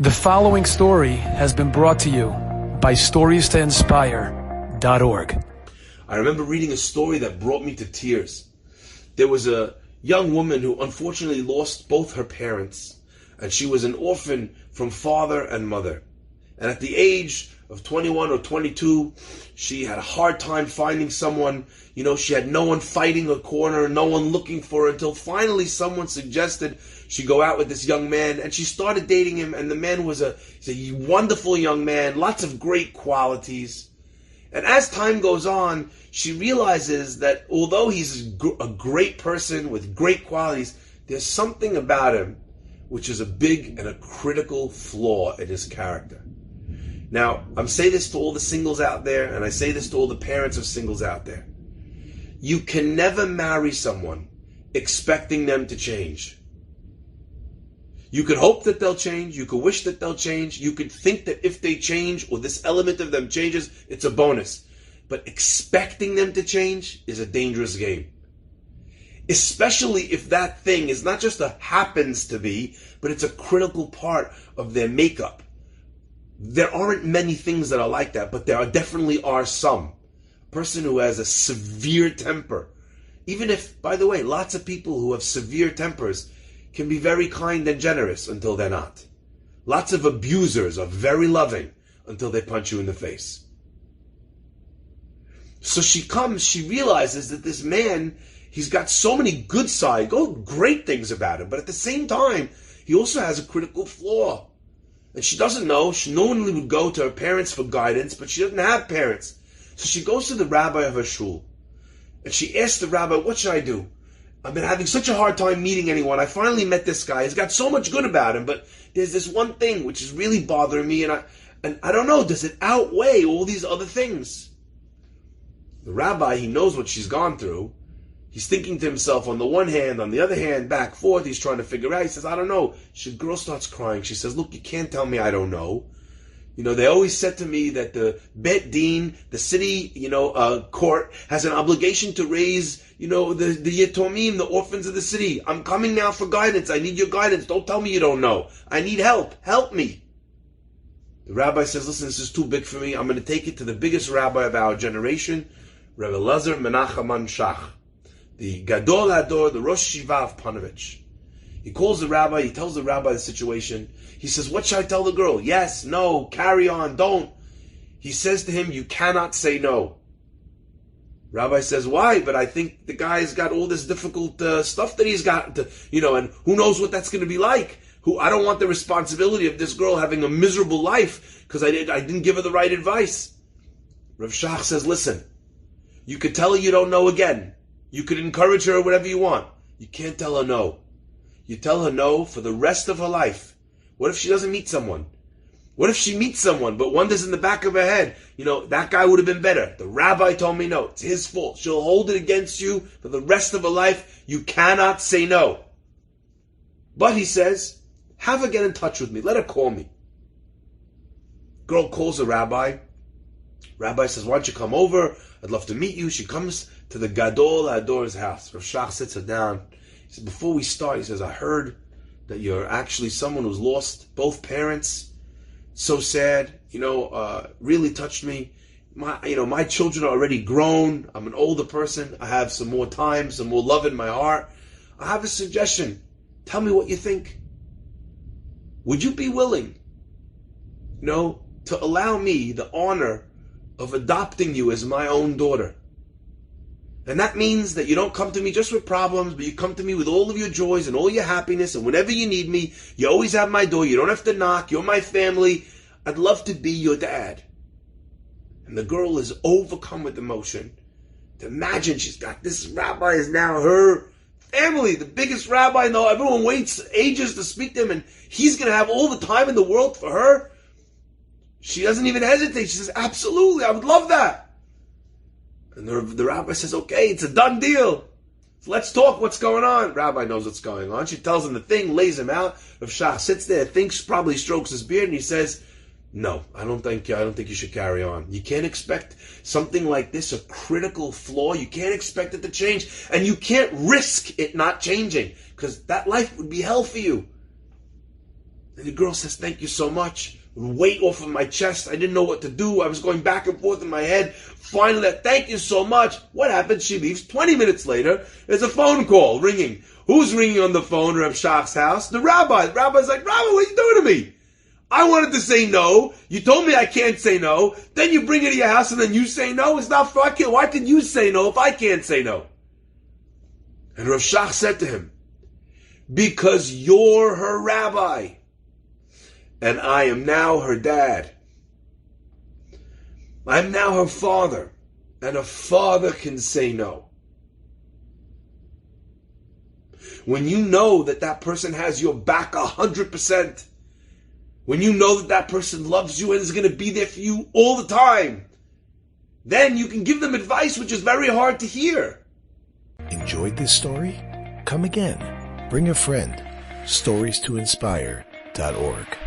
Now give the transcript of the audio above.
The following story has been brought to you by StoriesToInspire.org. I remember reading a story that brought me to tears. There was a young woman who unfortunately lost both her parents, and she was an orphan from father and mother. And at the age of 21 or 22, she had a hard time finding someone. She had no one fighting her corner, no one looking for her, until finally someone suggested she go out with this young man, and she started dating him, and the man was he's a wonderful young man, lots of great qualities. And as time goes on, she realizes that although he's a great person with great qualities, there's something about him which is a big and a critical flaw in his character. Now, I'm saying this to all the singles out there, and I say this to all the parents of singles out there. You can never marry someone expecting them to change. You could hope that they'll change, you could wish that they'll change, you could think that if they change or this element of them changes, it's a bonus. But expecting them to change is a dangerous game. Especially if that thing is not just a happens to be, but it's a critical part of their makeup. There aren't many things that are like that, but there definitely are some. A person who has a severe temper, even if, by the way, lots of people who have severe tempers can be very kind and generous until they're not. Lots of abusers are very loving until they punch you in the face. So she realizes that this man, he's got so many good sides, great things about him, but at the same time, he also has a critical flaw. And she doesn't know. She normally would go to her parents for guidance, but she doesn't have parents. So she goes to the rabbi of her shul. And she asks the rabbi, what should I do? I've been having such a hard time meeting anyone. I finally met this guy. He's got so much good about him, but there's this one thing which is really bothering me, and I don't know, does it outweigh all these other things? The rabbi, he knows what she's gone through. He's thinking to himself, on the one hand, on the other hand, back, forth, he's trying to figure out. He says, I don't know. The girl starts crying. She says, look, you can't tell me I don't know. They always said to me that the Bet Din, the city, court, has an obligation to raise, the Yetomim, the orphans of the city. I'm coming now for guidance. I need your guidance. Don't tell me you don't know. I need help. Help me. The rabbi says, listen, this is too big for me. I'm going to take it to the biggest rabbi of our generation, Rebbe Lazar Menachem Shach, the Gadol Hador, the Rosh Shiva of Panovich. He calls the rabbi, he tells the rabbi the situation. He says, what should I tell the girl? Yes, no, carry on, don't. He says to him, you cannot say no. Rabbi says, why? But I think the guy's got all this difficult stuff that he's got, and who knows what that's going to be like. I don't want the responsibility of this girl having a miserable life because I didn't give her the right advice. Rav Shach says, listen, you could tell her you don't know again. You could encourage her whatever you want. You can't tell her no. You tell her no for the rest of her life. What if she doesn't meet someone? What if she meets someone, but wonders in the back of her head, that guy would have been better. The rabbi told me no. It's his fault. She'll hold it against you for the rest of her life. You cannot say no. But he says, have her get in touch with me. Let her call me. Girl calls the rabbi. Rabbi says, why don't you come over? I'd love to meet you. She comes to the Gadol Hador's house. Rav Shach sits her down. He says, before we start, he says, I heard that you're actually someone who's lost both parents. So sad, really touched me. My children are already grown. I'm an older person. I have some more time, some more love in my heart. I have a suggestion. Tell me what you think. Would you be willing, to allow me the honor of adopting you as my own daughter? And that means that you don't come to me just with problems, but you come to me with all of your joys and all your happiness, and whenever you need me, you always have my door. You don't have to knock. You're my family. I'd love to be your dad. And the girl is overcome with emotion. To imagine she's got this rabbi is now her family, the biggest rabbi. Everyone waits ages to speak to him, and he's going to have all the time in the world for her. She doesn't even hesitate. She says, absolutely, I would love that. And the rabbi says, okay, it's a done deal. So let's talk. What's going on? Rabbi knows what's going on. She tells him the thing, lays him out. Rav Shach sits there, thinks, probably strokes his beard, and he says, no, I don't think you should carry on. You can't expect something like this, a critical flaw. You can't expect it to change. And you can't risk it not changing, because that life would be hell for you. And the girl says, thank you so much. Weight off of my chest. I didn't know what to do. I was going back and forth in my head. Finally, thank you so much. What happened? She leaves. 20 minutes later, there's a phone call ringing. Who's ringing on the phone at Reb Shach's house? The rabbi. The rabbi's like, Rabbi, what are you doing to me? I wanted to say no. You told me I can't say no. Then you bring it to your house and then you say no. It's not fair. Why can you say no if I can't say no? And Reb Shach said to him, because you're her rabbi. And I am now her dad. I'm now her father. And a father can say no. When you know that that person has your back 100%, when you know that that person loves you and is going to be there for you all the time, then you can give them advice which is very hard to hear. Enjoyed this story? Come again. Bring a friend. StoriesToInspire.org